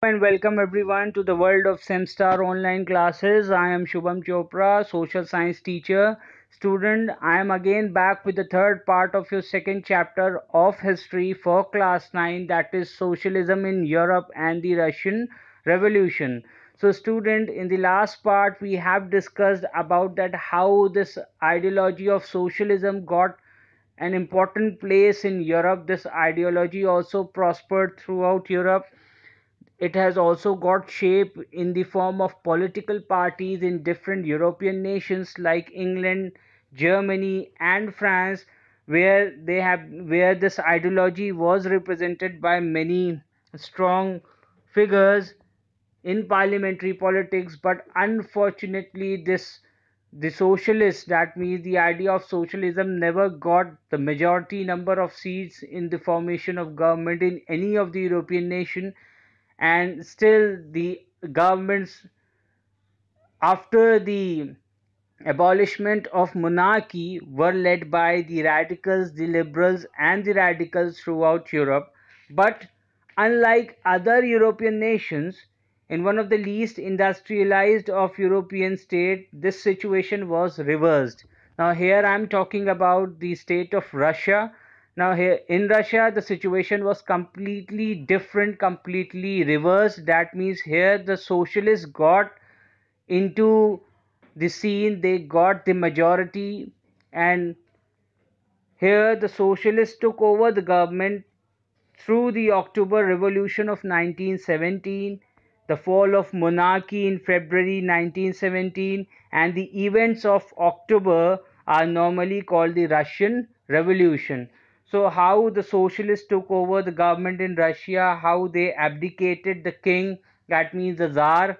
and welcome everyone to the world of SEMStar online classes. I am Shubham Chopra, social science teacher. Student, I am again back with the third part of your second chapter of history for class 9, that is socialism in Europe and the Russian Revolution. So student, in the last part we have discussed about that how this ideology of socialism got an important place in Europe. This ideology also prospered throughout Europe. It has also got shape in the form of political parties in different European nations like England, Germany, and France, where this ideology was represented by many strong figures in parliamentary politics. But unfortunately, the socialists, that means the idea of socialism, never got the majority number of seats in the formation of government in any of the European nation. And still the governments, after the abolishment of monarchy, were led by the radicals, the liberals, and the radicals throughout Europe. But unlike other European nations, in one of the least industrialized of European states, this situation was reversed. Now here I am talking about the state of Russia. Now here in Russia, the situation was completely different, completely reversed. That means here the socialists got into the scene, they got the majority, and here the socialists took over the government through the October Revolution of 1917, the fall of monarchy in February 1917, and the events of October are normally called the Russian Revolution. So how the socialists took over the government in Russia, how they abdicated the king, that means the Tsar,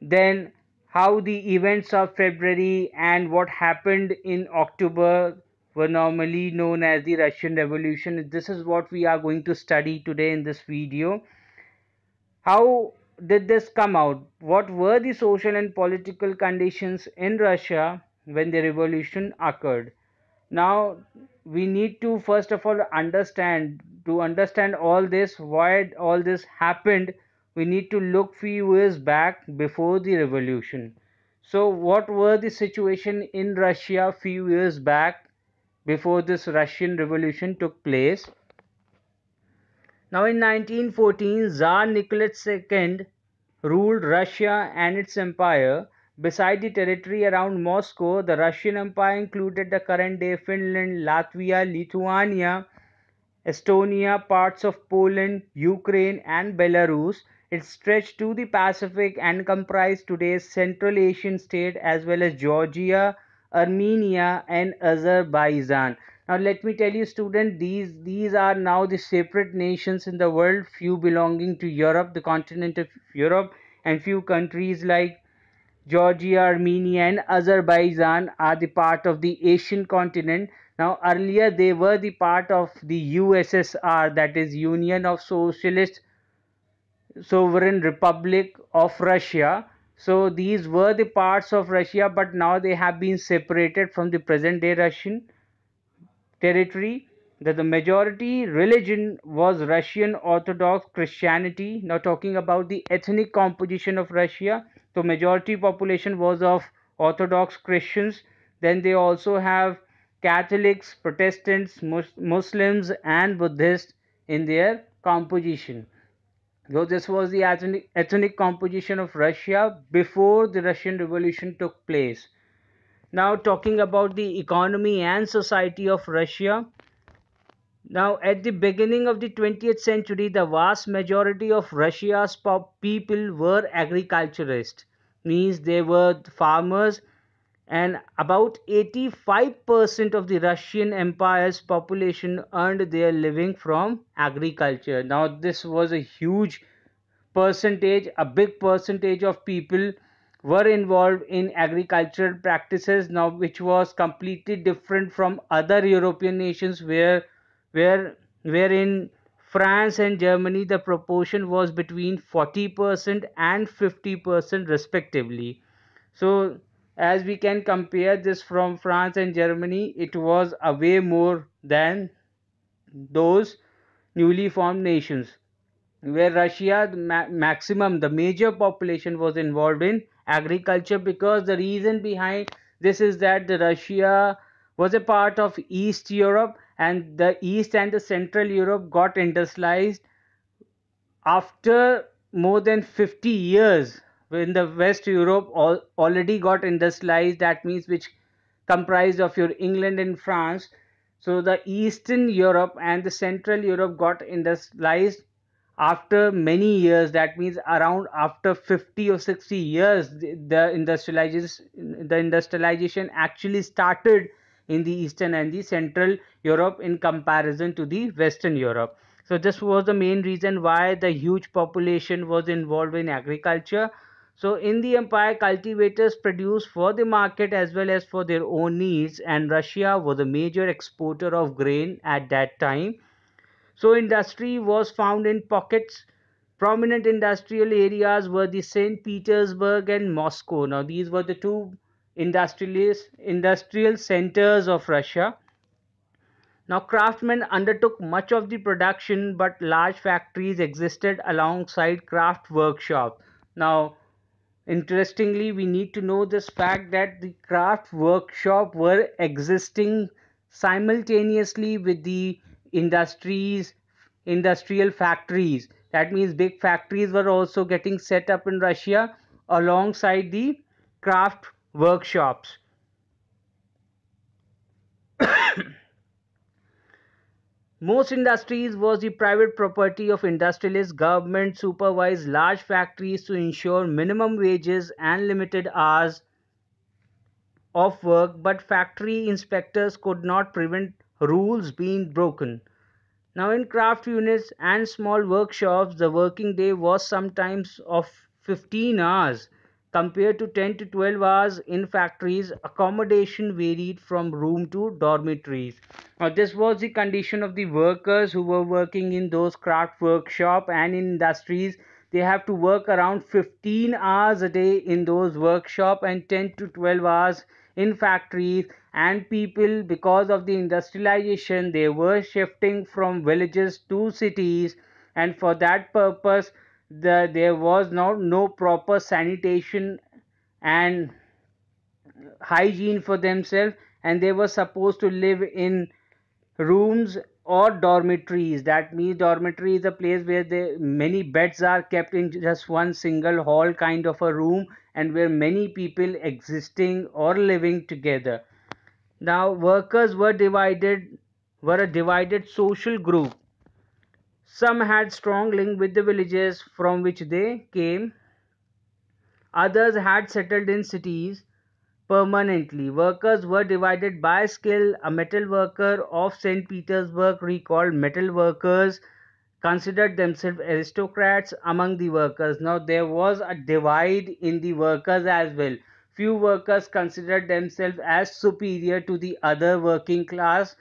then how the events of February and what happened in October were normally known as the Russian Revolution. This is what we are going to study today in this video. How did this come out? What were the social and political conditions in Russia when the revolution occurred? Now we need to first of all understand all this, why all this happened. We need to look few years back before the revolution. So what were the situation in Russia few years back before this Russian Revolution took place? Now in 1914, Tsar Nicholas II ruled Russia and its empire. Beside the territory around Moscow, the Russian Empire included the current-day Finland, Latvia, Lithuania, Estonia, parts of Poland, Ukraine, and Belarus. It stretched to the Pacific and comprised today's Central Asian state as well as Georgia, Armenia, and Azerbaijan. Now let me tell you student, these are now the separate nations in the world, few belonging to Europe, the continent of Europe, and few countries like Georgia, Armenia, and Azerbaijan are the part of the Asian continent. Now, earlier they were the part of the USSR, that is Union of Socialist Sovereign Republic of Russia. So these were the parts of Russia, but now they have been separated from the present day Russian territory. That the majority religion was Russian Orthodox Christianity. Now talking about the ethnic composition of Russia, the majority population was of Orthodox Christians. Then they also have Catholics, Protestants, Muslims, and Buddhists in their composition. So this was the ethnic composition of Russia before the Russian Revolution took place. Now talking about the economy and society of Russia. Now, at the beginning of the 20th century, the vast majority of Russia's people were agriculturists, means they were farmers, and about 85% of the Russian Empire's population earned their living from agriculture. Now, this was a huge percentage, a big percentage of people were involved in agricultural practices, now which was completely different from other European nations where in France and Germany the proportion was between 40% and 50% respectively. So as we can compare this from France and Germany, it was a way more than those newly formed nations. where Russia, the major population was involved in agriculture, because the reason behind this is that the Russia was a part of East Europe, and the East and the Central Europe got industrialized after more than 50 years. When the West Europe already got industrialized, that means which comprised of your England and France. So the Eastern Europe and the Central Europe got industrialized after many years. That means around after 50 or 60 years, the industrialization actually started in the Eastern and the Central Europe in comparison to the Western Europe. So this was the main reason why the huge population was involved in agriculture. So in the empire, cultivators produced for the market as well as for their own needs, and Russia was a major exporter of grain at that time. So industry was found in pockets. Prominent industrial areas were the St. Petersburg and Moscow. Now these were the two industrial centers of Russia. Now craftsmen undertook much of the production, but large factories existed alongside craft workshops. Now interestingly, we need to know this fact that the craft workshop were existing simultaneously with the industrial factories. That means big factories were also getting set up in Russia alongside the craft workshops. Most industries was the private property of industrialists. Government supervised large factories to ensure minimum wages and limited hours of work, but factory inspectors could not prevent rules being broken. Now, in craft units and small workshops, the working day was sometimes of 15 hours compared to 10 to 12 hours in factories. Accommodation varied from room to dormitories. Now, this was the condition of the workers who were working in those craft workshop and in industries. They have to work around 15 hours a day in those workshop and 10 to 12 hours in factories. And people, because of the industrialization, they were shifting from villages to cities, and for that purpose there was no proper sanitation and hygiene for themselves, and they were supposed to live in rooms or dormitories. That means dormitory is a place where many beds are kept in just one single hall kind of a room, and where many people existing or living together. Now workers were a divided social group. Some had strong link with the villages from which they came. Others had settled in cities permanently. Workers were divided by skill. A metal worker of St. Petersburg, recalled metal workers, considered themselves aristocrats among the workers. Now there was a divide in the workers as well. Few workers considered themselves as superior to the other working class,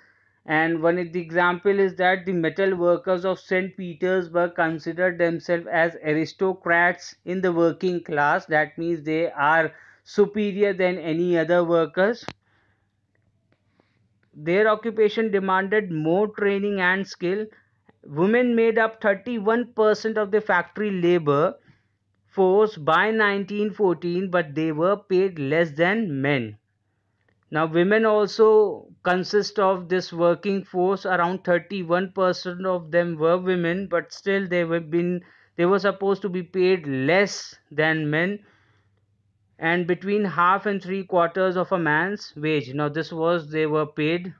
and one of the example is that the metal workers of St. Petersburg considered themselves as aristocrats in the working class. That means they are superior than any other workers. Their occupation demanded more training and skill. Women made up 31% of the factory labor force by 1914, but they were paid less than men. Now, women also consist of this working force. Around 31% of them were women, but still they were supposed to be paid less than men, and between half and three quarters of a man's wage. Now, this was they were paid.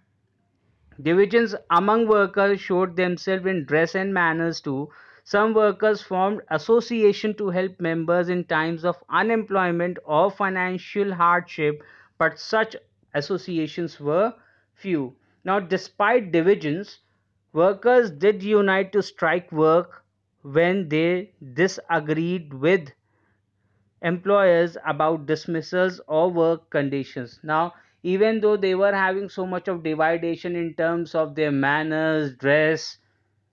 Divisions among workers showed themselves in dress and manners too. Some workers formed association to help members in times of unemployment or financial hardship, but such associations were few. Now, despite divisions, workers did unite to strike work when they disagreed with employers about dismissals or work conditions. Now, even though they were having so much of dividation in terms of their manners, dress,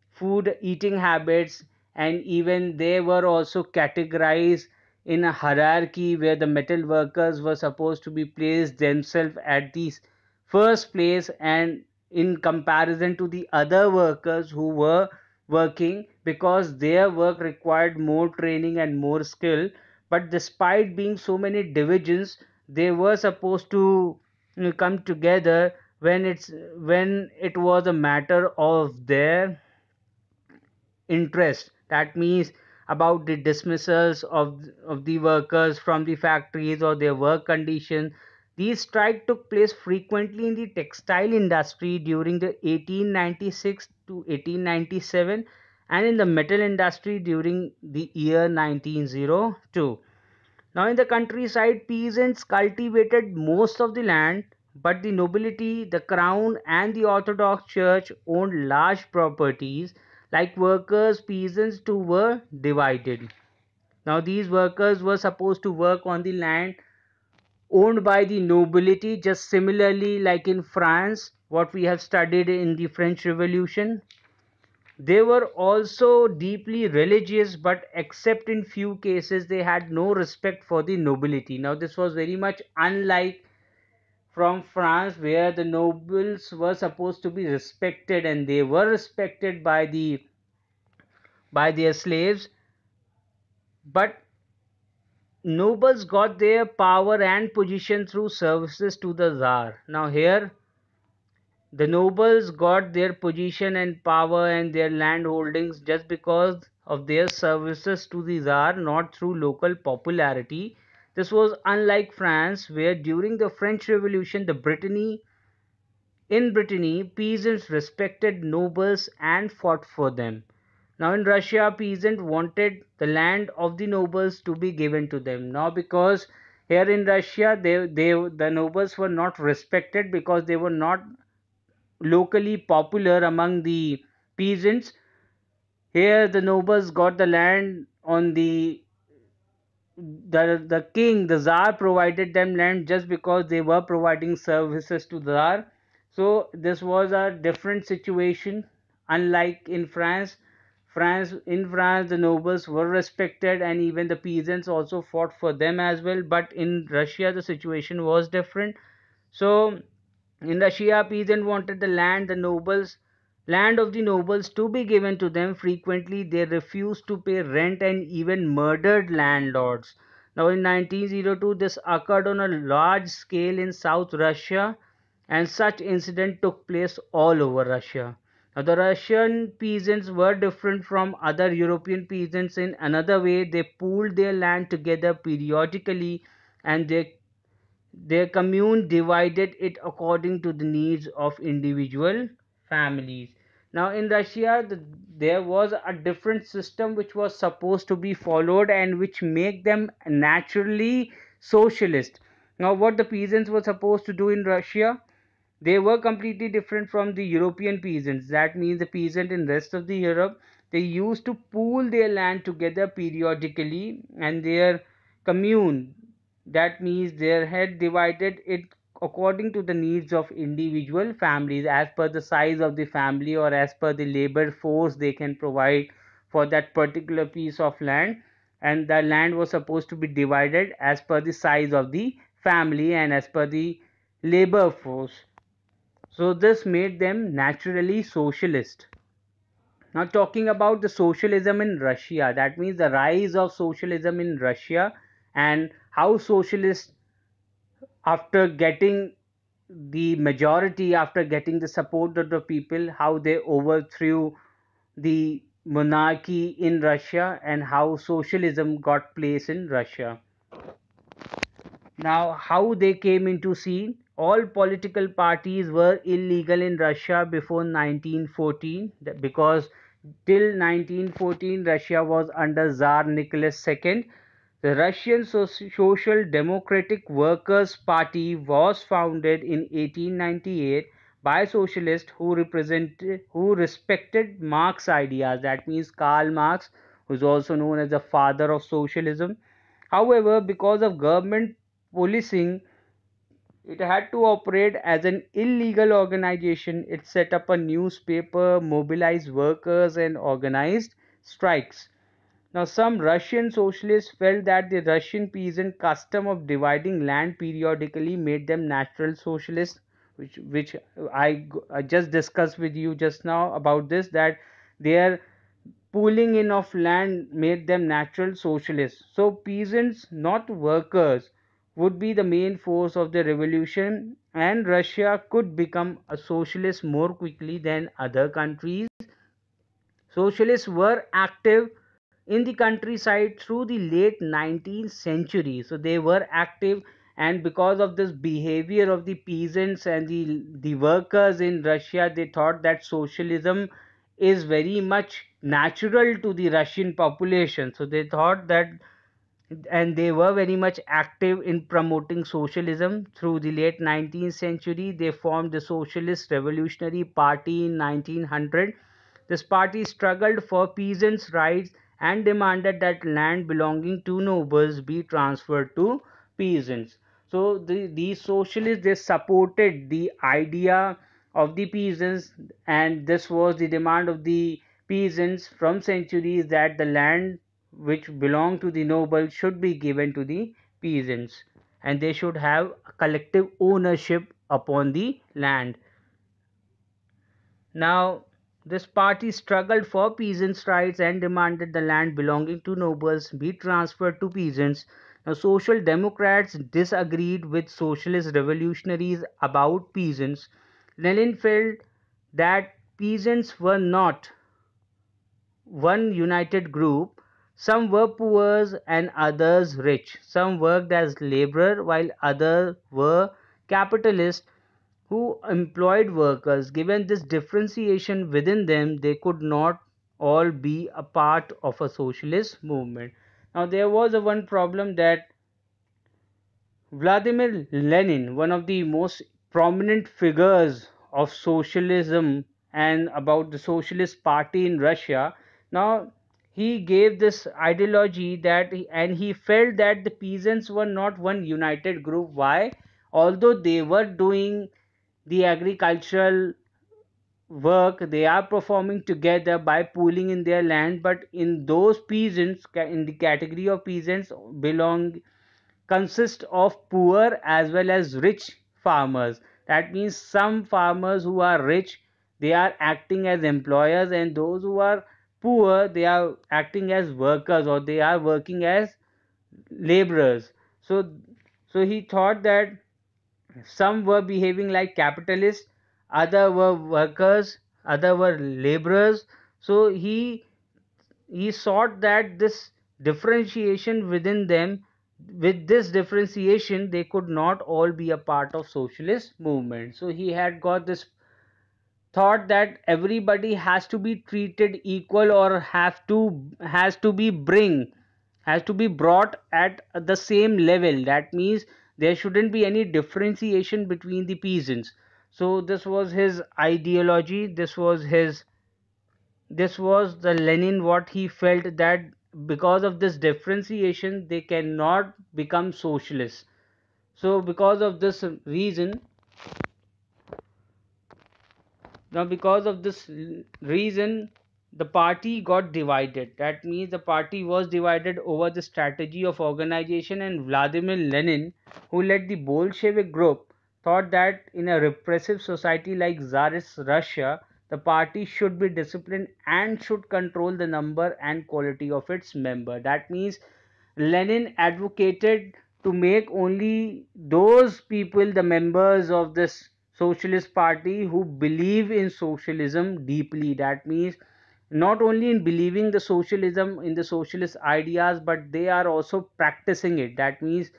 food, eating habits, and even they were also categorized in a hierarchy where the metal workers were supposed to be placed themselves at the first place, and in comparison to the other workers who were working because their work required more training and more skill. But despite being so many divisions, they were supposed to come together when it was a matter of their interest. That means about the dismissals of the workers from the factories or their work condition. These strikes took place frequently in the textile industry during the 1896 to 1897 and in the metal industry during the year 1902. Now, in the countryside, peasants cultivated most of the land, but the nobility, the crown, and the Orthodox Church owned large properties. Like workers, peasants too were divided. Now, these workers were supposed to work on the land owned by the nobility, just similarly, like in France, what we have studied in the French Revolution. They were also deeply religious, but except in few cases, they had no respect for the nobility. Now, this was very much unlike from France, where the nobles were supposed to be respected and they were respected by their slaves. But nobles got their power and position through services to the Tsar. Now, here the nobles got their position and power and their land holdings just because of their services to the Tsar, not through local popularity. This was unlike France, where during the French Revolution, in Brittany, peasants respected nobles and fought for them. Now, in Russia, peasants wanted the land of the nobles to be given to them. Now, because here in Russia, the nobles were not respected because they were not locally popular among the peasants. Here, the nobles got the land on the king, the Tsar provided them land just because they were providing services to the Tsar. So this was a different situation, unlike in France. In France, the nobles were respected, and even the peasants also fought for them as well. But in Russia, the situation was different. So in Russia, peasants wanted the land of the nobles to be given to them. Frequently, they refused to pay rent and even murdered landlords. Now, in 1902, this occurred on a large scale in South Russia, and such incident took place all over Russia. Now, the Russian peasants were different from other European peasants in another way. They pooled their land together periodically, and their commune divided it according to the needs of individual families. Now, in Russia, there was a different system which was supposed to be followed and which make them naturally socialist. Now, what the peasants were supposed to do in Russia, they were completely different from the European peasants. That means the peasant in rest of the Europe, they used to pool their land together periodically and their commune. That means they had divided it according to the needs of individual families as per the size of the family or as per the labor force they can provide for that particular piece of land, and the land was supposed to be divided as per the size of the family and as per the labor force. So this made them naturally socialist. Now, talking about the socialism in Russia, that means the rise of socialism in Russia and how socialists, after getting the majority, after getting the support of the people, how they overthrew the monarchy in Russia and how socialism got place in Russia. Now, how they came into scene? All political parties were illegal in Russia before 1914 because till 1914 Russia was under Tsar Nicholas II. The Russian Social Democratic Workers' Party was founded in 1898 by socialists who respected Marx ideas. That means Karl Marx, who is also known as the father of socialism. However, because of government policing, it had to operate as an illegal organization. It set up a newspaper, mobilized workers, and organized strikes. Now, some Russian socialists felt that the Russian peasant custom of dividing land periodically made them natural socialists, which I just discussed with you just now about this, that their pooling in of land made them natural socialists. So peasants, not workers, would be the main force of the revolution, and Russia could become a socialist more quickly than other countries. Socialists were active in the countryside through the late 19th century. So they were active, and because of this behavior of the peasants and the workers in Russia, they thought that socialism is very much natural to the Russian population. So they thought that, and they were very much active in promoting socialism through the late 19th century. They formed the Socialist Revolutionary Party in 1900. This party struggled for peasants' rights and demanded that land belonging to nobles be transferred to peasants. So these socialists, they supported the idea of the peasants, and this was the demand of the peasants from centuries, that the land which belonged to the nobles should be given to the peasants, and they should have collective ownership upon the land. Now, this party struggled for peasants' rights and demanded the land belonging to nobles be transferred to peasants. Now, Social Democrats disagreed with socialist revolutionaries about peasants. Lenin felt that peasants were not one united group. Some were poor and others rich. Some worked as laborer while others were capitalists who employed workers. Given this differentiation within them, they could not all be a part of a socialist movement. Now, there was a one problem, that Vladimir Lenin, one of the most prominent figures of socialism and about the Socialist Party in Russia, now he gave this ideology that, and he felt that the peasants were not one united group. Why? Although they were doing the agricultural work, they are performing together by pooling in their land, but in those peasants, in the category of peasants belong consist of poor as well as rich farmers. That means some farmers who are rich, they are acting as employers, and those who are poor, they are acting as workers, or they are working as laborers. So he thought that some were behaving like capitalists, other were workers, other were laborers. So he sought that this differentiation within them, with this differentiation they could not all be a part of socialist movement. So he had got this thought that everybody has to be treated equal, or has to be brought at the same level. That means there shouldn't be any differentiation between the peasants. So this was his ideology, this was the Lenin, what he felt, that because of this differentiation they cannot become socialists. So because of this reason, now because of this reason, the party got divided. That means the party was divided over the strategy of organization, and Vladimir Lenin, who led the Bolshevik group, thought that in a repressive society like Tsarist Russia, the party should be disciplined and should control the number and quality of its member. That means Lenin advocated to make only those people the members of this socialist party who believe in socialism deeply. That means not only in believing the socialism, in the socialist ideas, but they are also practicing it. That means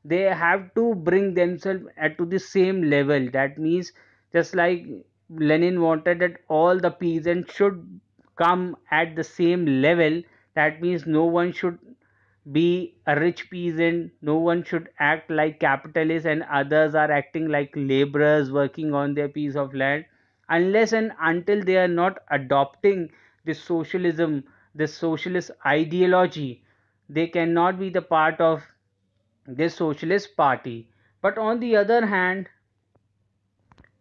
they have to bring themselves at to the same level. That means just like Lenin wanted that all the peasants should come at the same level. That means no one should be a rich peasant, no one should act like capitalists and others are acting like laborers working on their piece of land, unless and until they are not adopting this socialism, this socialist ideology, they cannot be the part of this socialist party. But on the other hand,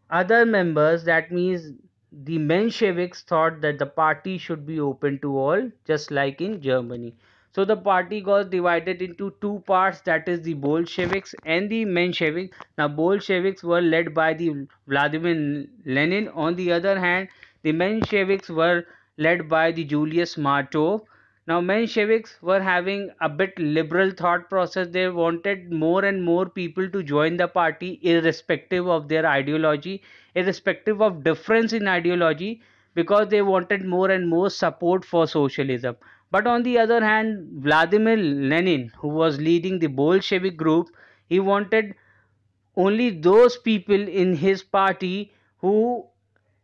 other members, that means the Mensheviks, thought that the party should be open to all, just like in Germany. So the party got divided into two parts, that is the Bolsheviks and the Mensheviks. Now Bolsheviks were led by the Vladimir Lenin. On the other hand, the Mensheviks were led by the Julius Martov. Now, Mensheviks were having a bit liberal thought process. They wanted more and more people to join the party, irrespective of their ideology, irrespective of difference in ideology, because they wanted more and more support for socialism. But on the other hand, Vladimir Lenin, who was leading the Bolshevik group, he wanted only those people in his party who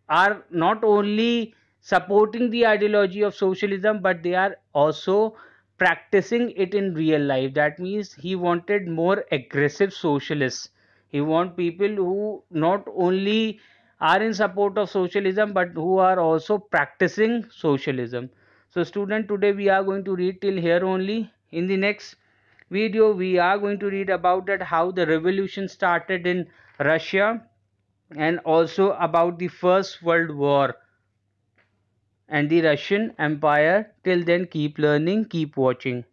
are not only supporting the ideology of socialism, but they are also practicing it in real life. That means he wanted more aggressive socialists. He want people who not only are in support of socialism, but who are also practicing socialism. So student, today we are going to read till here only. In the next video we are going to read about that how the revolution started in Russia, and also about the First World War and the Russian Empire. Till then, keep learning, keep watching.